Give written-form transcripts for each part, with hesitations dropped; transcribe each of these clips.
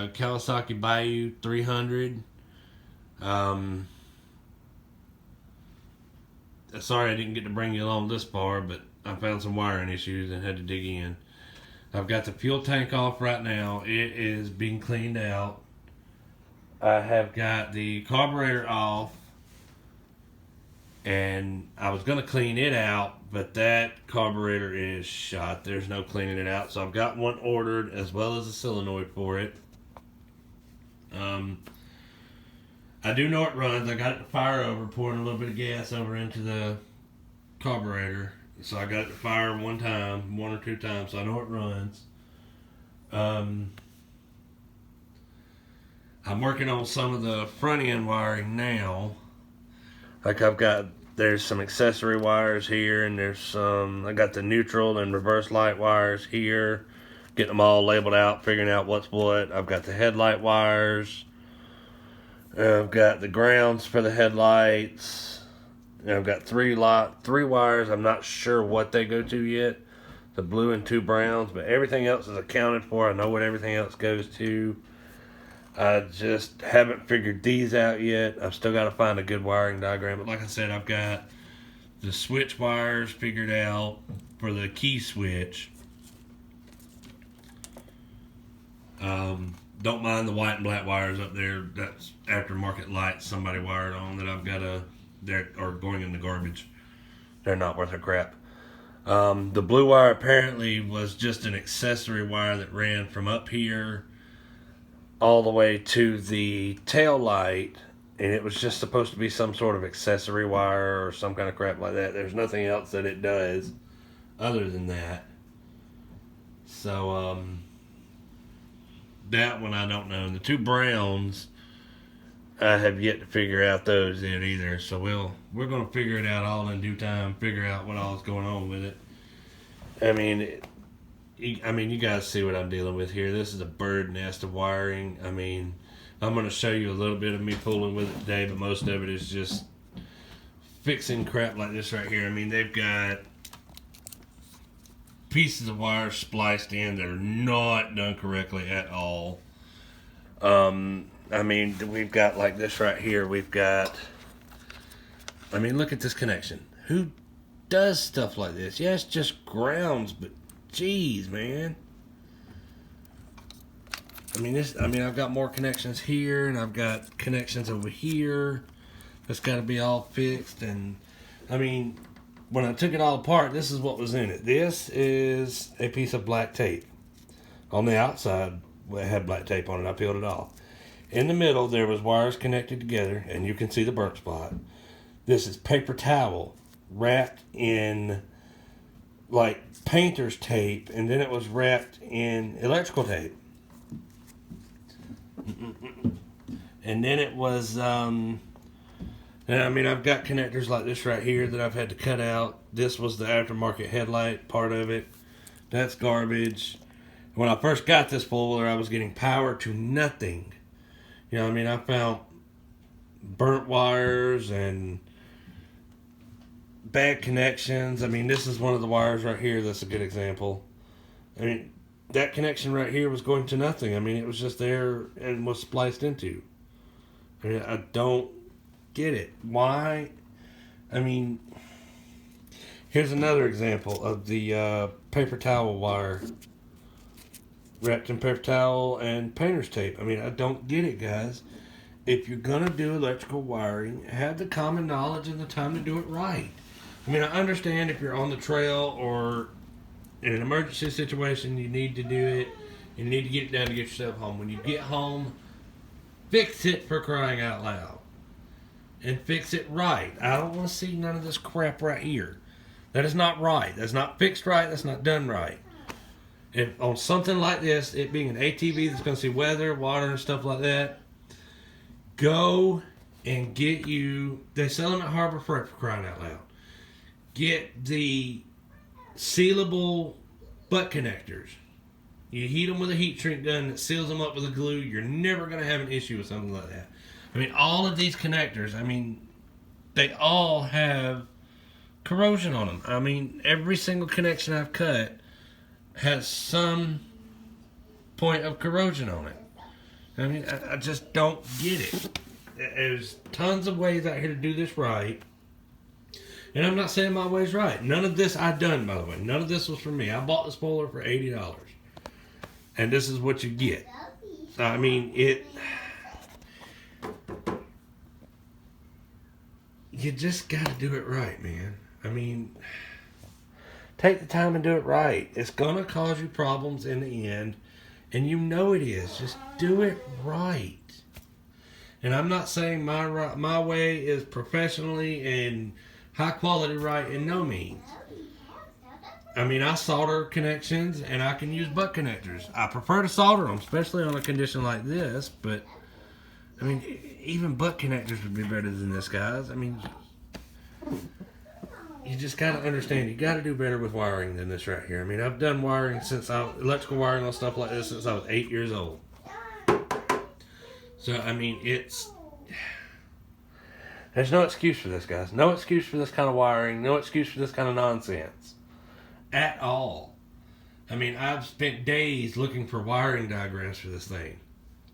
Kawasaki Bayou 300. Sorry I didn't get to bring you along this far, but I found some wiring issues and had to dig in. I've got the fuel tank off right now. It is being cleaned out. I have got the carburetor off, and I was going to clean it out, but that carburetor is shot. There's no cleaning it out, so I've got one ordered as well as a solenoid for it. I do know it runs. I got it to fire over, pouring a little bit of gas over into the carburetor. So I got it to fire one or two times, so I know it runs. I'm working on some of the front end wiring now. Like there's some accessory wires here, and I got the neutral and reverse light wires here. Getting them all labeled out, figuring out what's what. I've got the headlight wires. I've got the grounds for the headlights. I've got three wires. I'm not sure what they go to yet. The blue and 2 browns, but everything else is accounted for. I know what everything else goes to. I just haven't figured these out yet. I've still got to find a good wiring diagram. But like I said, I've got the switch wires figured out for the key switch. Don't mind the white and black wires up there. That's aftermarket lights somebody wired on that I've got they're going in the garbage. They're not worth a crap. The blue wire apparently was just an accessory wire that ran from up here all the way to the tail light, and it was just supposed to be some sort of accessory wire or some kind of crap like that. There's nothing else that it does other than that. So, that one I don't know. And the 2 browns, I have yet to figure out those yet either. So we're going to figure it out all in due time. Figure out what all is going on with it. I mean, you guys see what I'm dealing with here. This is a bird nest of wiring. I mean, I'm going to show you a little bit of me fooling with it today, but most of it is just fixing crap like this right here. I mean, they've got pieces of wire spliced in that are not done correctly at all. I mean, we've got like this right here. We've got, I mean, look at this connection. Who does stuff like this? Yeah, it's just grounds, but geez, man. I mean, I've got more connections here, and I've got connections over here. That's got to be all fixed. And I mean, when I took it all apart, this is what was in it. This is a piece of black tape. On the outside, it had black tape on it. I peeled it off. In the middle, there was wires connected together, and you can see the burnt spot. This is paper towel wrapped in like painter's tape, and then it was wrapped in electrical tape. And then it was, and I mean, I've got connectors like this right here that I've had to cut out. This was the aftermarket headlight part of it. That's garbage. When I first got this four-wheeler, I was getting power to nothing. You know, I mean, I found burnt wires and bad connections. I mean, this is one of the wires right here that's a good example. I mean, that connection right here was going to nothing. I mean, it was just there and was spliced into. I mean, I don't get it. Why? I mean, here's another example of the paper towel wire wrapped in paper towel and painter's tape. I mean, I don't get it, guys. If you're going to do electrical wiring, have the common knowledge and the time to do it right. I mean, I understand if you're on the trail or in an emergency situation, you need to do it. You need to get it done to get yourself home. When you get home, fix it, for crying out loud. And fix it right. I don't want to see none of this crap right here. That is not right. That's not fixed right. That's not done right. If on something like this, it being an ATV that's going to see weather, water, and stuff like that, go and get you, they sell them at Harbor Freight, for crying out loud. Get the sealable butt connectors. You heat them with a heat shrink gun that seals them up with a glue. You're never going to have an issue with something like that. I mean, all of these connectors, I mean, they all have corrosion on them. I mean, every single connection I've cut has some point of corrosion on it. I mean, I just don't get it. There's tons of ways out here to do this right. And I'm not saying my way's right. None of this I've done, by the way. None of this was for me. I bought the spoiler for $80. And this is what you get. I mean, you just got to do it right, man. I mean, take the time and do it right. It's going to cause you problems in the end. And you know it is. Just do it right. And I'm not saying my way is professionally and high quality right in no means. I mean, I solder connections and I can use butt connectors. I prefer to solder them, especially on a condition like this. But, I mean, even butt connectors would be better than this, guys. I mean, you just got to understand, you got to do better with wiring than this right here. I mean, I've done wiring electrical wiring on stuff like this since I was 8 years old. So, I mean, there's no excuse for this, guys. No excuse for this kind of wiring. No excuse for this kind of nonsense. At all. I mean, I've spent days looking for wiring diagrams for this thing.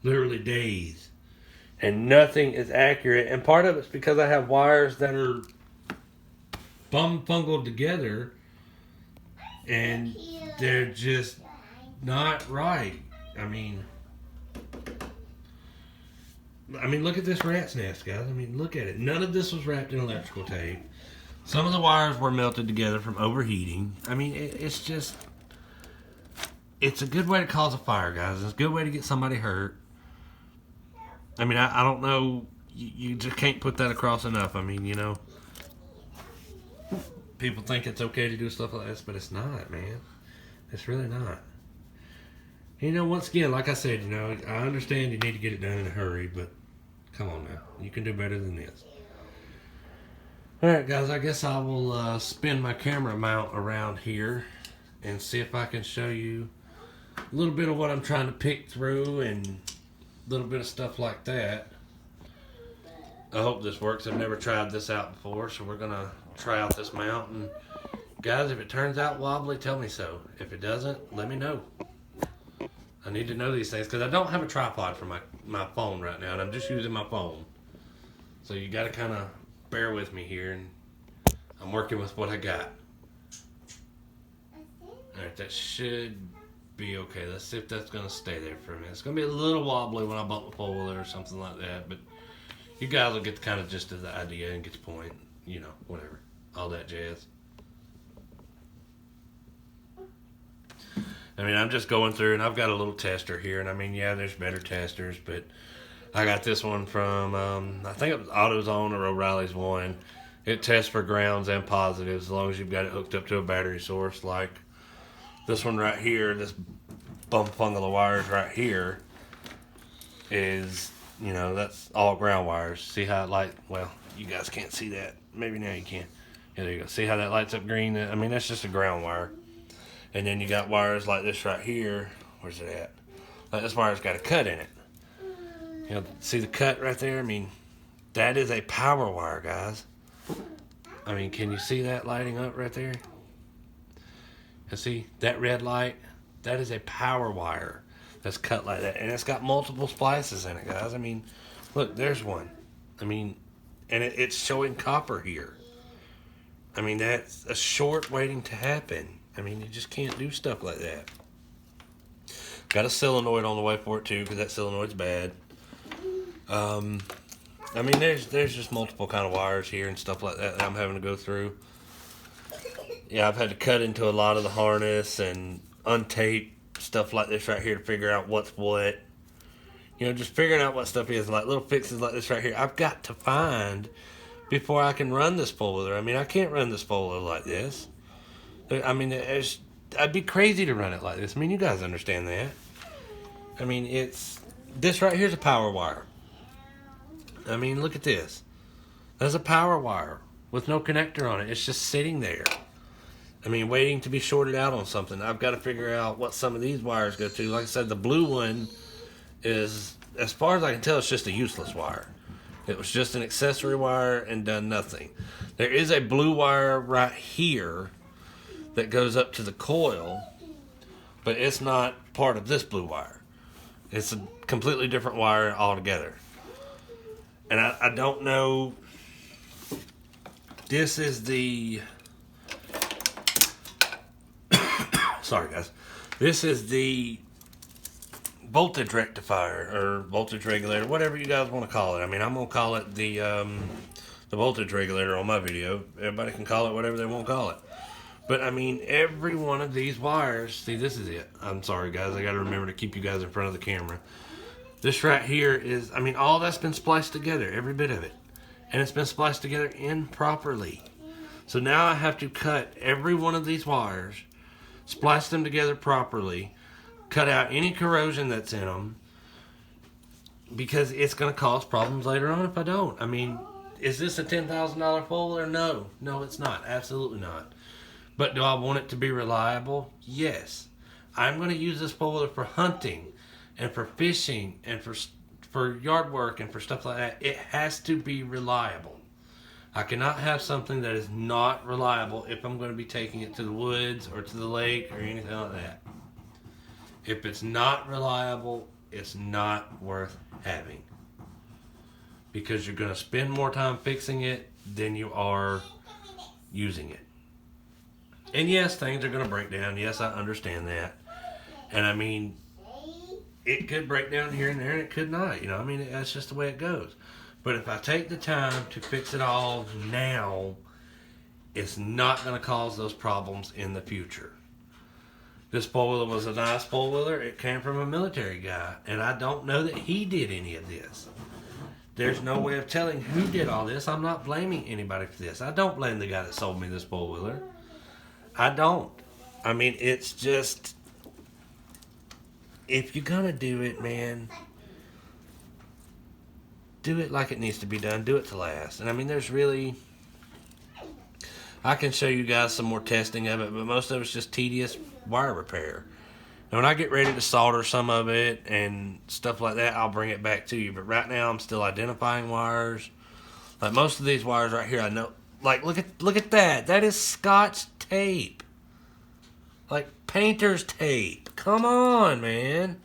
Literally days. And nothing is accurate. And part of it's because I have wires that are bum-fungled together. And they're just not right. I mean, look at this rat's nest, guys. I mean, look at it. None of this was wrapped in electrical tape. Some of the wires were melted together from overheating. I mean, it's a good way to cause a fire, guys. It's a good way to get somebody hurt. I mean, I don't know. You just can't put that across enough. I mean, you know, people think it's okay to do stuff like this, but it's not, man. It's really not. You know, once again, like I said, you know, I understand you need to get it done in a hurry, but come on now. You can do better than this. Alright, guys, I guess I will spin my camera mount around here and see if I can show you a little bit of what I'm trying to pick through and a little bit of stuff like that. I hope this works. I've never tried this out before, so we're going to try out this mount. And guys, if it turns out wobbly, tell me so. If it doesn't, let me know. I need to know these things because I don't have a tripod for my phone right now, and I'm just using my phone. So you got to kind of bear with me here, and I'm working with what I got. Alright, that should be okay. Let's see if that's going to stay there for a minute. It's going to be a little wobbly when I bump the pole or something like that, but you guys will get the kind of gist of the idea and get the point. You know, whatever. All that jazz. I mean, I'm just going through, and I've got a little tester here, and I mean, yeah, there's better testers, but I got this one from, I think it was AutoZone or O'Reilly's one. It tests for grounds and positives as long as you've got it hooked up to a battery source. Like this one right here, this bump fungal of wires right here is, you know, that's all ground wires. See how it light? Well, you guys can't see that. Maybe now you can. Yeah, there you go. See how that lights up green? I mean, that's just a ground wire. And then you got wires like this right here. Where's it at? Like this wire's got a cut in it. You know, see the cut right there? I mean, that is a power wire, guys. I mean, can you see that lighting up right there? You see that red light? That is a power wire that's cut like that. And it's got multiple splices in it, guys. I mean, look, there's one. I mean, and it's showing copper here. I mean, that's a short waiting to happen. I mean, you just can't do stuff like that. Got a solenoid on the way for it too, because that solenoid's bad. I mean, there's just multiple kind of wires here and stuff like that I'm having to go through. Yeah, I've had to cut into a lot of the harness and untape stuff like this right here to figure out what's what. You know, just figuring out what stuff is, like little fixes like this right here. I've got to find before I can run this spoiler. I mean, I can't run the spoiler like this. I mean, I'd be crazy to run it like this. I mean, you guys understand that. I mean, this right here's a power wire. I mean, look at this. That's a power wire with no connector on it. It's just sitting there. I mean, waiting to be shorted out on something. I've got to figure out what some of these wires go to. Like I said, the blue one is, as far as I can tell, it's just a useless wire. It was just an accessory wire and done nothing. There is a blue wire right here that goes up to the coil, but it's not part of this blue wire. It's a completely different wire altogether. And I don't know. This is the... Sorry, guys. This is the voltage rectifier or voltage regulator, whatever you guys want to call it. I mean, I'm going to call it the voltage regulator on my video. Everybody can call it whatever they want to call it. But, I mean, every one of these wires... See, this is it. I'm sorry, guys. I got to remember to keep you guys in front of the camera. This right here is... I mean, all that's been spliced together. Every bit of it. And it's been spliced together improperly. So now I have to cut every one of these wires, splice them together properly, cut out any corrosion that's in them, because it's going to cause problems later on if I don't. I mean, is this a $10,000 four-wheeler? No. No, it's not. Absolutely not. But do I want it to be reliable? Yes. I'm going to use this four-wheeler for hunting and for fishing and for yard work and for stuff like that. It has to be reliable. I cannot have something that is not reliable if I'm going to be taking it to the woods or to the lake or anything like that. If it's not reliable, it's not worth having. Because you're going to spend more time fixing it than you are using it. And yes, things are going to break down. Yes, I understand that. And I mean, it could break down here and there and it could not. You know, I mean, that's just the way it goes. But if I take the time to fix it all now, it's not going to cause those problems in the future. This four-wheeler was a nice four-wheeler. It came from a military guy. And I don't know that he did any of this. There's no way of telling who did all this. I'm not blaming anybody for this. I don't blame the guy that sold me this four-wheeler. I don't. I mean, it's just... If you're going to do it, man... Do it like it needs to be done. Do it to last. And I mean, there's really... I can show you guys some more testing of it, but most of it's just tedious wire repair. And when I get ready to solder some of it and stuff like that, I'll bring it back to you. But right now, I'm still identifying wires. Like most of these wires right here, I know... Like, look at that. That is Scotch tape. Like, painter's tape. Come on, man.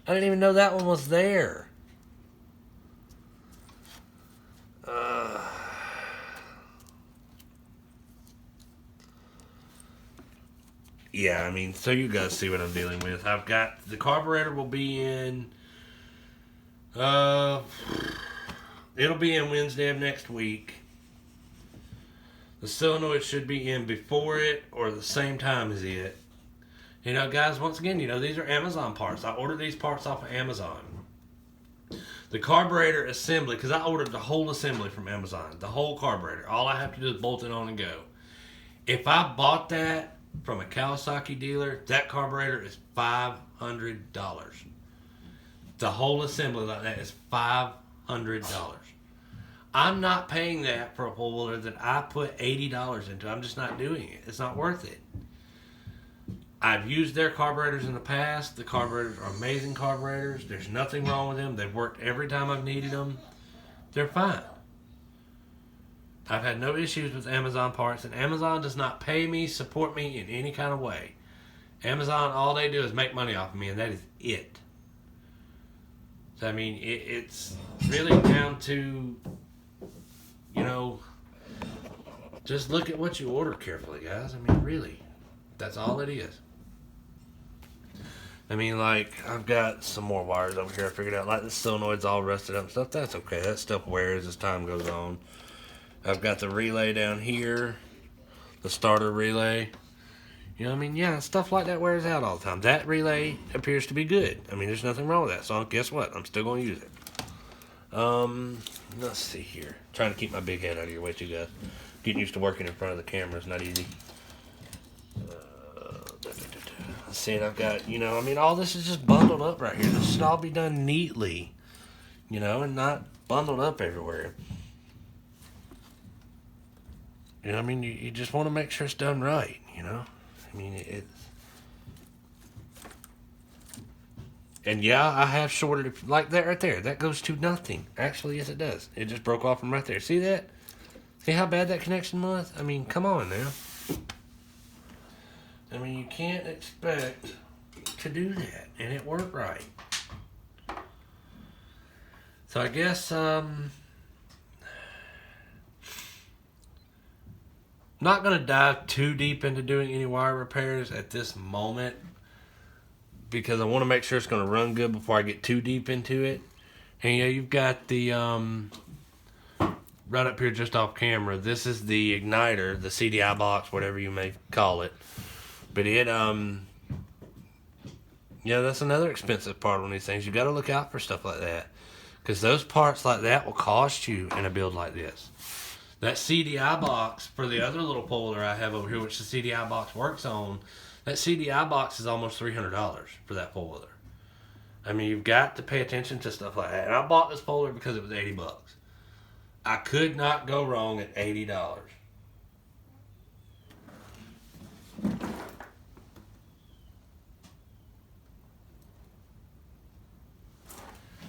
I didn't even know that one was there. Yeah, I mean, so you guys see what I'm dealing with. I've got the carburetor will be in. It'll be in Wednesday of next week. The solenoid should be in before it or the same time as it. You know, guys, once again, you know, these are Amazon parts. I ordered these parts off of Amazon. The carburetor assembly, because I ordered the whole assembly from Amazon. The whole carburetor. All I have to do is bolt it on and go. If I bought that from a Kawasaki dealer, that carburetor is $500. The whole assembly like that is $500. I'm not paying that for a four-wheeler that I put $80 into. I'm just not doing it. It's not worth it. I've used their carburetors in the past. The carburetors are amazing carburetors. There's nothing wrong with them. They've worked every time I've needed them. They're fine. I've had no issues with Amazon parts, and Amazon does not pay me, support me in any kind of way. Amazon, all they do is make money off of me, and that is it. So, I mean, it's really down to, you know, just look at what you order carefully, guys. I mean, really, that's all it is. I mean, like, I've got some more wires over here I figured out. Like, the solenoid's all rusted up and stuff. That's okay. That stuff wears as time goes on. I've got the relay down here. The starter relay. You know what I mean? Yeah, stuff like that wears out all the time. That relay appears to be good. I mean, there's nothing wrong with that. So, guess what? I'm still going to use it. Let's see here. Trying to keep my big head out of your way, too, guys. Getting used to working in front of the camera is not easy. Let's see, I've got, you know, I mean, all this is just bundled up right here. This should all be done neatly, you know, and not bundled up everywhere. You know, I mean, you just want to make sure it's done right, you know. I mean, it's... And yeah, I have shorted it, like that right there. That goes to nothing. Actually, yes, it does. It just broke off from right there. See that? See how bad that connection was? I mean, come on now. I mean, you can't expect to do that and it worked right. So I guess not going to dive too deep into doing any wire repairs at this moment, because I want to make sure it's going to run good before I get too deep into it. And yeah, you've got the right up here just off camera. This is the igniter, the CDI box, whatever you may call it. But it yeah, that's another expensive part on these things. You got to look out for stuff like that, because those parts like that will cost you in a build like this. That CDI box for the other little pole wheeler I have over here, which the CDI box works on, that CDI box is almost $300 for that pole wheeler. I mean, you've got to pay attention to stuff like that. And I bought this pole wheeler because it was $80. I could not go wrong at $80.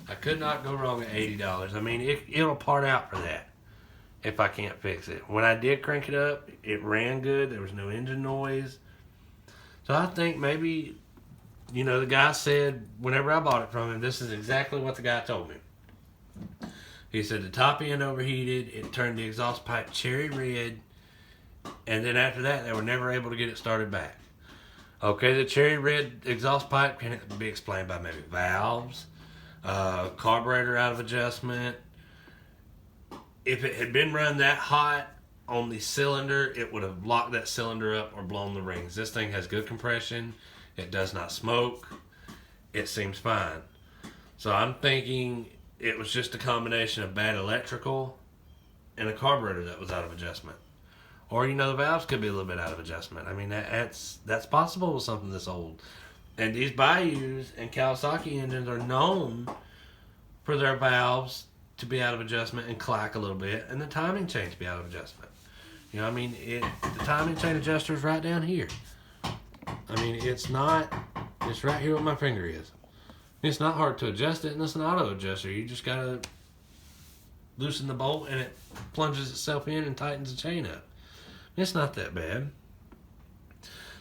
I could not go wrong at $80. I mean, it'll part out for that if I can't fix it. When I did crank it up, it ran good. There was no engine noise. So I think maybe, you know, the guy said, whenever I bought it from him, this is exactly what the guy told me. He said the top end overheated, it turned the exhaust pipe cherry red, and then after that, they were never able to get it started back. Okay, the cherry red exhaust pipe can be explained by maybe valves, carburetor out of adjustment. If it had been run that hot on the cylinder, it would have locked that cylinder up or blown the rings. This thing has good compression. It does not smoke. It seems fine. So I'm thinking it was just a combination of bad electrical and a carburetor that was out of adjustment. Or, you know, the valves could be a little bit out of adjustment. I mean, that's possible with something this old. And these Bayous and Kawasaki engines are known for their valves to be out of adjustment and clack a little bit, and the timing chain to be out of adjustment. You know, I mean, the timing chain adjuster is right down here. I mean, it's right here where my finger is. It's not hard to adjust it, and it's an auto adjuster. You just gotta loosen the bolt, and it plunges itself in and tightens the chain up. It's not that bad.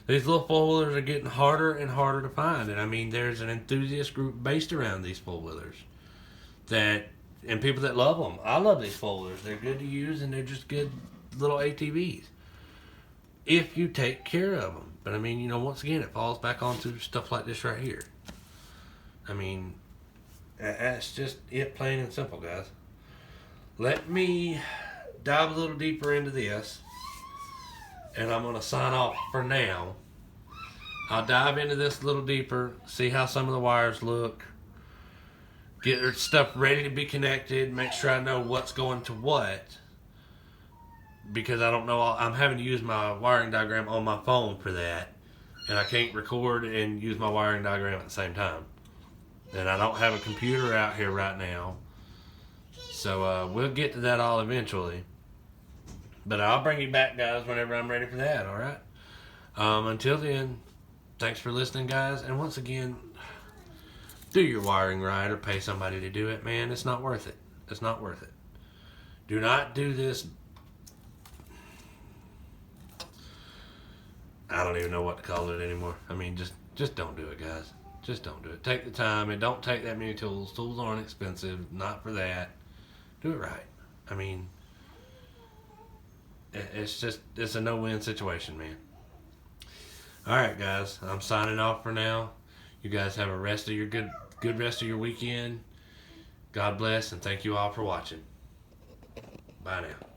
These little four-wheelers are getting harder and harder to find, and I mean, there's an enthusiast group based around these four-wheelers and people that love them. I love these four-wheelers. They're good to use, and they're just good little ATVs if you take care of them. But I mean, you know, once again, it falls back onto stuff like this right here. I mean, that's just it, plain and simple, guys. Let me dive a little deeper into this, and I'm going to sign off for now. I'll dive into this a little deeper, see how some of the wires look, get their stuff ready to be connected, make sure I know what's going to what, because I don't know, I'm having to use my wiring diagram on my phone for that, and I can't record and use my wiring diagram at the same time. And I don't have a computer out here right now, so we'll get to that all eventually. But I'll bring you back, guys, whenever I'm ready for that, all right? Until then, thanks for listening, guys. And once again, do your wiring right or pay somebody to do it, man. It's not worth it. It's not worth it. Do not do this. I don't even know what to call it anymore. I mean, just don't do it, guys. Just don't do it. Take the time, and don't take that many tools. Tools aren't expensive. Not for that. Do it right. I mean, it's a no-win situation, man. All right, guys. I'm signing off for now. You guys have a rest of your good rest of your weekend. God bless, and thank you all for watching. Bye now.